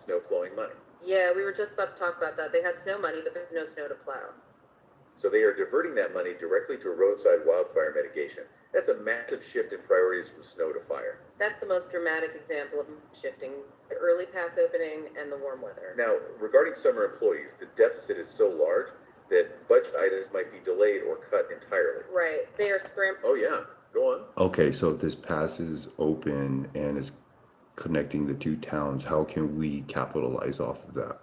snow plowing money. Yeah, we were just about to talk about that. They had snow money, but there's no snow to plow. So they are diverting that money directly to roadside wildfire mitigation. That's a massive shift in priorities from snow to fire. That's the most dramatic example of shifting: the early pass opening and the warm weather. Now, regarding summer employees, the deficit is so large that budget items might be delayed or cut entirely. Right. They are scrambling. Oh, yeah. Go on. Okay, so if this pass is open and is connecting the two towns, how can we capitalize off of that?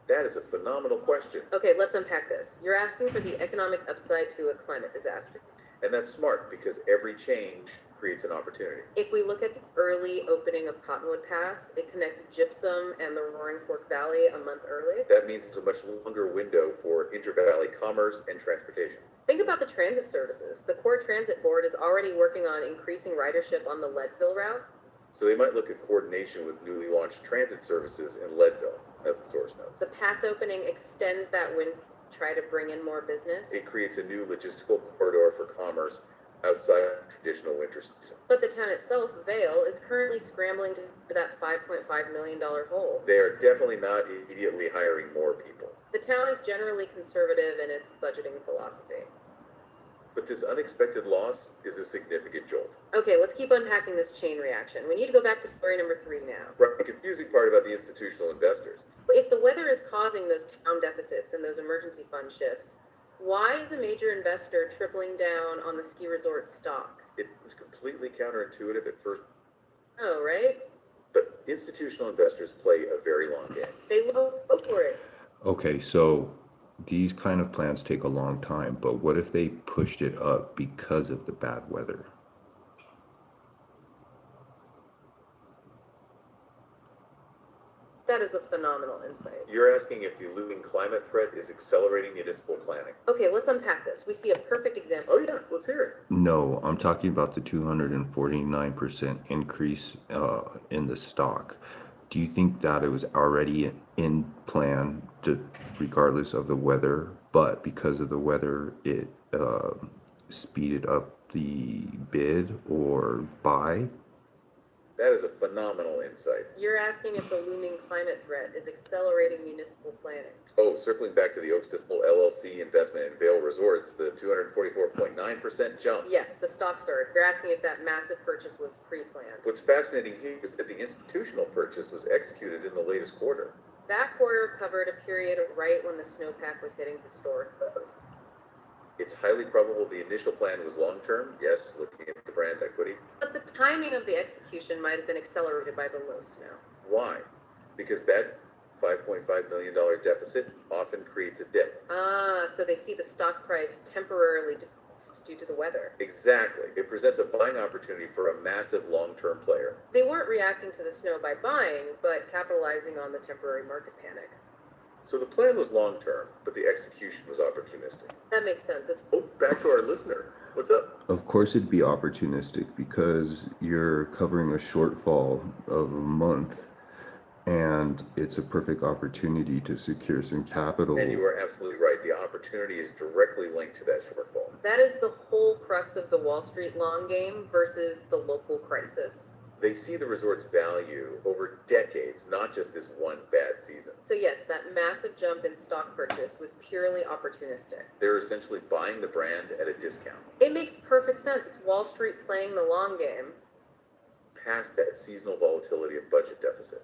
That is a phenomenal question. Okay, let's unpack this. You're asking for the economic upside to a climate disaster. And that's smart because every change creates an opportunity. If we look at the early opening of Cottonwood Pass, it connected Gypsum and the Roaring Fork Valley a month early. That means it's a much longer window for inter-valley commerce and transportation. Think about the transit services. The Core Transit Board is already working on increasing ridership on the Leadville route. So they might look at coordination with newly launched transit services in Leadville, as the source notes. The pass opening extends that window to try to bring in more business. It creates a new logistical corridor for commerce outside of traditional winter season. But the town itself, Vail, is currently scrambling to that $5.5 million hole. They are definitely not immediately hiring more people. The town is generally conservative in its budgeting philosophy. But this unexpected loss is a significant jolt. Okay, let's keep unpacking this chain reaction. We need to go back to story number 3 now. Right, the confusing part about the institutional investors. If the weather is causing those town deficits and those emergency fund shifts, why is a major investor tripling down on the ski resort stock? It was completely counterintuitive at first, Oh, right? but institutional investors play a very long game. They go for it. Okay, so these kind of plans take a long time, but what if they pushed it up because of the bad weather? That is a phenomenal insight. You're asking if the looming climate threat is accelerating municipal planning. Okay, let's unpack this. We see a perfect example. Oh yeah, let's hear it. No, I'm talking about the 249% increase in the stock. Do you think that it was already in plan, regardless of the weather, but because of the weather, it speeded up the bid or buy? That is a phenomenal insight. You're asking if the looming climate threat is accelerating municipal planning. Oh, circling back to the Oaks Dismal LLC investment in Vail Resorts, the 244.9% jump. Yes, the stock started. You're asking if that massive purchase was pre-planned. What's fascinating here is that the institutional purchase was executed in the latest quarter. That quarter covered a period right when the snowpack was hitting historic lows. It's highly probable the initial plan was long-term, yes, looking at the brand equity. But the timing of the execution might have been accelerated by the low snow. Why? Because that $5.5 million deficit often creates a dip. So they see the stock price temporarily depressed due to the weather. Exactly. It presents a buying opportunity for a massive long-term player. They weren't reacting to the snow by buying, but capitalizing on the temporary market panic. So the plan was long-term, but the execution was opportunistic. That makes sense. It's Oh, back to our listener. What's up? Of course it'd be opportunistic because you're covering a shortfall of a month and it's a perfect opportunity to secure some capital. And you are absolutely right. The opportunity is directly linked to that shortfall. That is the whole crux of the Wall Street long game versus the local crisis. They see the resort's value over decades, not just this one bad season. So yes, that massive jump in stock purchase was purely opportunistic. They're essentially buying the brand at a discount. It makes perfect sense. It's Wall Street playing the long game. Past that seasonal volatility of budget deficit.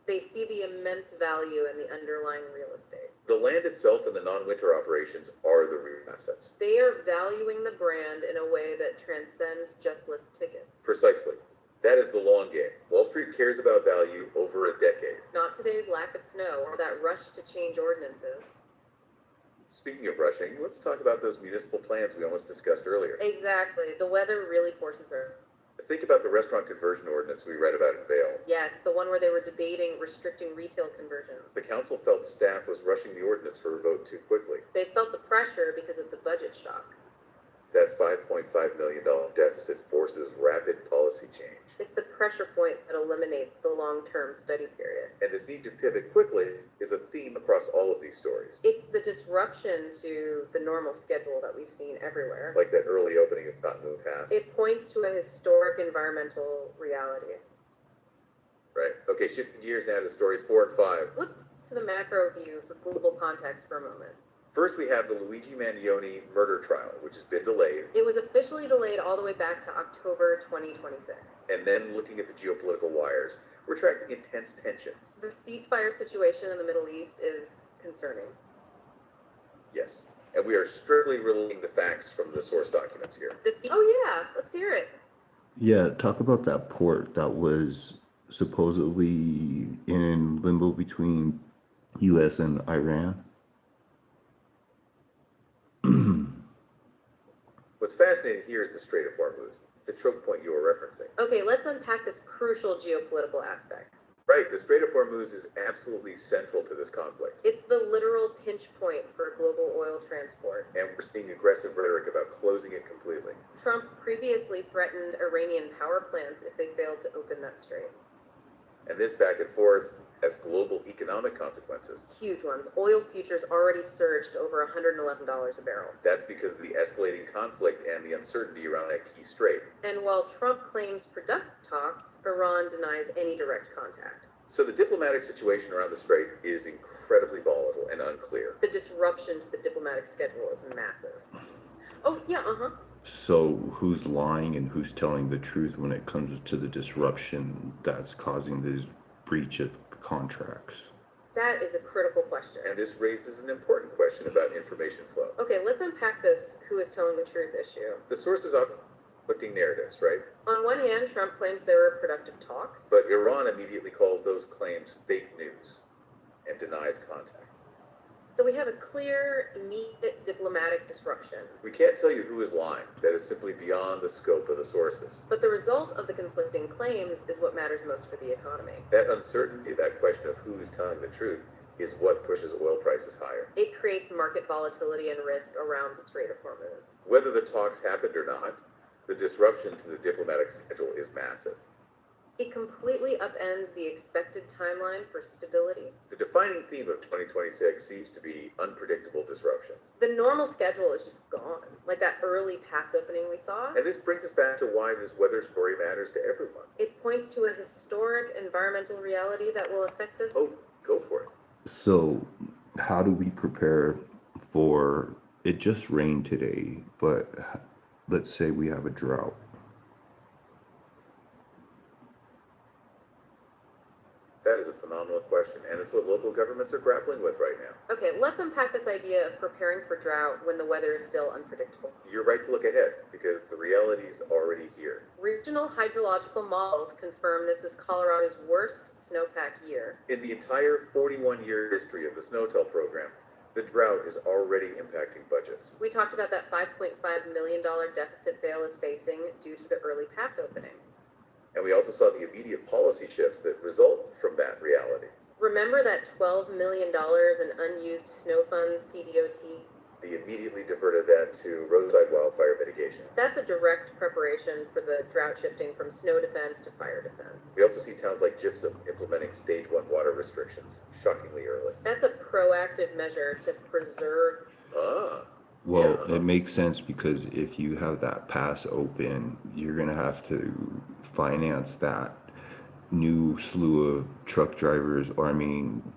They see the immense value in the underlying real estate. The land itself and the non-winter operations are the real assets. They are valuing the brand in a way that transcends just lift tickets. Precisely. That is the long game. Wall Street cares about value over a decade. Not today's lack of snow or that rush to change ordinances. Speaking of rushing, let's talk about those municipal plans we almost discussed earlier. Exactly. The weather really forces their... Think about the restaurant conversion ordinance we read about in Vail. Yes, the one where they were debating restricting retail conversions. The council felt staff was rushing the ordinance for a vote too quickly. They felt the pressure because of the budget shock. That $5.5 million deficit forces rapid policy change. It's the pressure point that eliminates the long-term study period. And this need to pivot quickly is a theme across all of these stories, It's the disruption to the normal schedule that we've seen everywhere. like that early opening of Cottonwood Pass. It points to a historic environmental reality. Right. Okay, shifting gears now to stories 4 and 5. Let's to the macro view for global context for a moment. First, we have the Luigi Mangione murder trial, which has been delayed, It was officially delayed all the way back to October 2026. and then looking at the geopolitical wires, we're tracking intense tensions. The ceasefire situation in the Middle East is concerning. Yes. And we are strictly relaying the facts from the source documents here. Oh yeah, let's hear it. Yeah, talk about that port that was supposedly in limbo between US and Iran. What's fascinating here is the Strait of Hormuz. It's the choke point you were referencing. Okay, let's unpack this crucial geopolitical aspect. Right, the Strait of Hormuz is absolutely central to this conflict. It's the literal pinch point for global oil transport. And we're seeing aggressive rhetoric about closing it completely. Trump previously threatened Iranian power plants if they failed to open that strait. And this back and forth has global economic consequences. Huge ones. Oil futures already surged over $111 a barrel. That's because of the escalating conflict and the uncertainty around that key strait. And while Trump claims productive talks, Iran denies any direct contact. So the diplomatic situation around the strait is incredibly volatile and unclear. The disruption to the diplomatic schedule is massive. Oh, yeah, So who's lying and who's telling the truth when it comes to the disruption that's causing this breach of contracts? That is a critical question. And this raises an important question about information flow. Okay, let's unpack this who is telling the truth issue. The sources often conflicting narratives, right? On one hand, Trump claims there were productive talks. But Iran immediately calls those claims fake news and denies contact. So we have a clear, immediate diplomatic disruption. We can't tell you who is lying. That is simply beyond the scope of the sources. But the result of the conflicting claims is what matters most for the economy. That uncertainty, that question of who is telling the truth, is what pushes oil prices higher. It creates market volatility and risk around the Strait of Hormuz. Whether the talks happened or not, the disruption to the diplomatic schedule is massive. It completely upends the expected timeline for stability. The defining theme of 2026 seems to be unpredictable disruptions. The normal schedule is just gone, like that early pass opening we saw. And this brings us back to why this weather story matters to everyone. It points to a historic environmental reality that will affect us. Oh, go for it. So how do we prepare for it? Just rained today, but let's say we have a drought. That is a phenomenal question, and it's what local governments are grappling with right now. Okay, let's unpack this idea of preparing for drought when the weather is still unpredictable. You're right to look ahead, because the reality's already here. Regional hydrological models confirm this is Colorado's worst snowpack year. In the entire 41-year history of the Snowtell program, the drought is already impacting budgets. We talked about that $5.5 million deficit Vail is facing due to the early pass opening. And we also saw the immediate policy shifts that result from that reality. Remember that $12 million in unused snow funds CDOT? They immediately diverted that to roadside wildfire mitigation. That's a direct preparation for the drought shifting from snow defense to fire defense. We also see towns like Gypsum implementing stage 1 water restrictions, shockingly early. That's a proactive measure to preserve. Well, Yeah. it makes sense because if you have that pass open, you're going to have to finance that new slew of truck drivers, or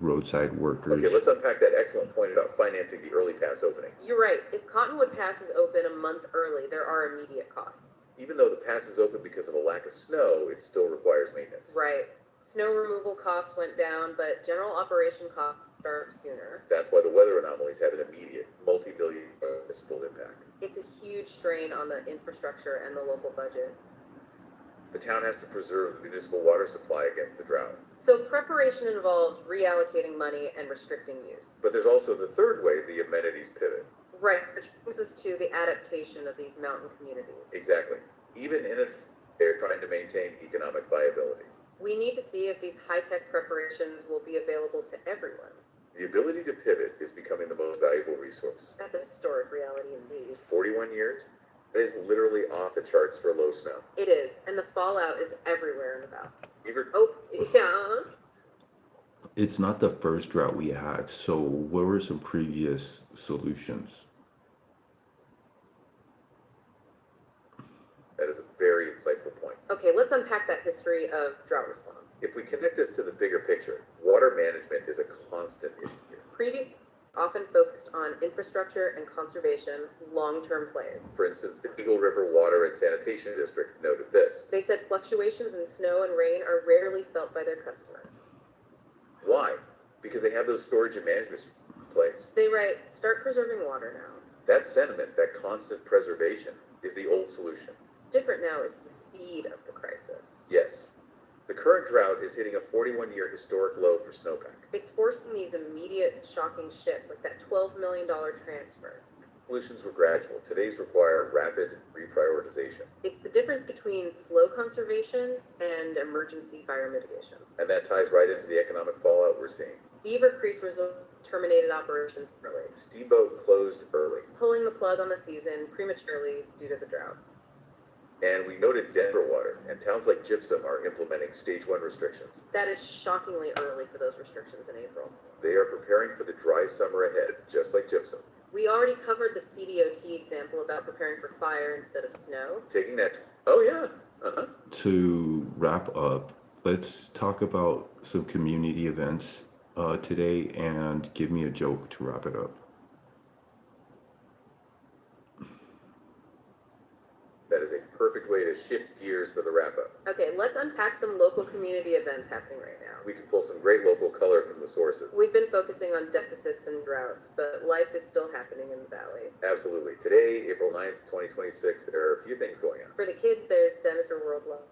roadside workers. Okay, let's unpack that excellent point about financing the early pass opening. You're right. If Cottonwood Pass is open a month early, there are immediate costs. Even though the pass is open because of a lack of snow, it still requires maintenance. Right. Snow removal costs went down, but general operation costs start sooner. That's why the weather anomalies have an immediate multi-billion municipal impact. It's a huge strain on the infrastructure and the local budget. The town has to preserve the municipal water supply against the drought. So preparation involves reallocating money and restricting use. But there's also the third way the amenities pivot. Right, which brings us to the adaptation of these mountain communities. Exactly. Even in it, they're trying to maintain economic viability. We need to see if these high-tech preparations will be available to everyone. The ability to pivot is becoming the most valuable resource. That's a historic reality indeed. 41 years, It is literally off the charts for low snow. It is, and the fallout is everywhere and about. Even Oh, yeah. It's not the first drought we had, so what were some previous solutions? that is a very insightful point. Okay, let's unpack that history of drought response. If we connect this to the bigger picture, water management is a constant issue here. Previous often focused on infrastructure and conservation, long-term plays. For instance, the Eagle River Water and Sanitation District noted this. They said fluctuations in snow and rain are rarely felt by their customers. Why? Because they have those storage and management in place. They write, start preserving water now. That sentiment, that constant preservation, is the old solution. Different now is the speed of the crisis. Yes, the current drought is hitting a 41-year historic low for snowpack. It's forcing these immediate, shocking shifts, like that $12 million transfer. Solutions were gradual. Today's require rapid reprioritization. It's the difference between slow conservation and emergency fire mitigation. And that ties right into the economic fallout we're seeing. Beaver Creek Resort terminated operations early, Steamboat closed early. pulling the plug on the season prematurely due to the drought. And we noted Denver Water, and towns like Gypsum are implementing stage 1 restrictions. That is shockingly early for those restrictions in April. They are preparing for the dry summer ahead, just like Gypsum. We already covered the CDOT example about preparing for fire instead of snow. Taking that, oh yeah, To wrap up, let's talk about some community events today and give me a joke to wrap it up. That is a perfect way to shift gears for the wrap-up. Okay, let's unpack some local community events happening right now. We can pull some great local color from the sources. We've been focusing on deficits and droughts, but life is still happening in the valley. Absolutely. Today, April 9th, 2026, there are a few things going on. For the kids, there's Dinosaur World Love.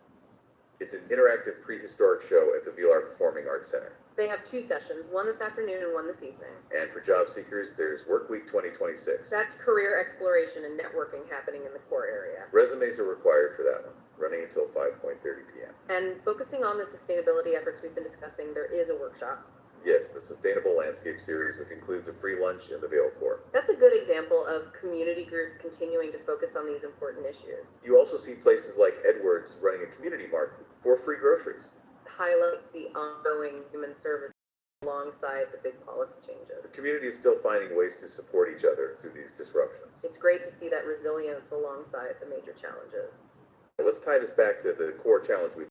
It's an interactive prehistoric show at the VLR Performing Arts Center. They have 2 sessions, one this afternoon and one this evening. And for job seekers, there's Work Week 2026. That's career exploration and networking happening in the core area. Resumes are required for that one, running until 5:30 p.m. And focusing on the sustainability efforts we've been discussing, there is a workshop. Yes, the Sustainable Landscape Series, which includes a free lunch in the Vale Corps. That's a good example of community groups continuing to focus on these important issues. You also see places like Edwards running a community market for free groceries. Highlights the ongoing human service alongside the big policy changes. The community is still finding ways to support each other through these disruptions. It's great to see that resilience alongside the major challenges. Let's tie this back to the core challenge we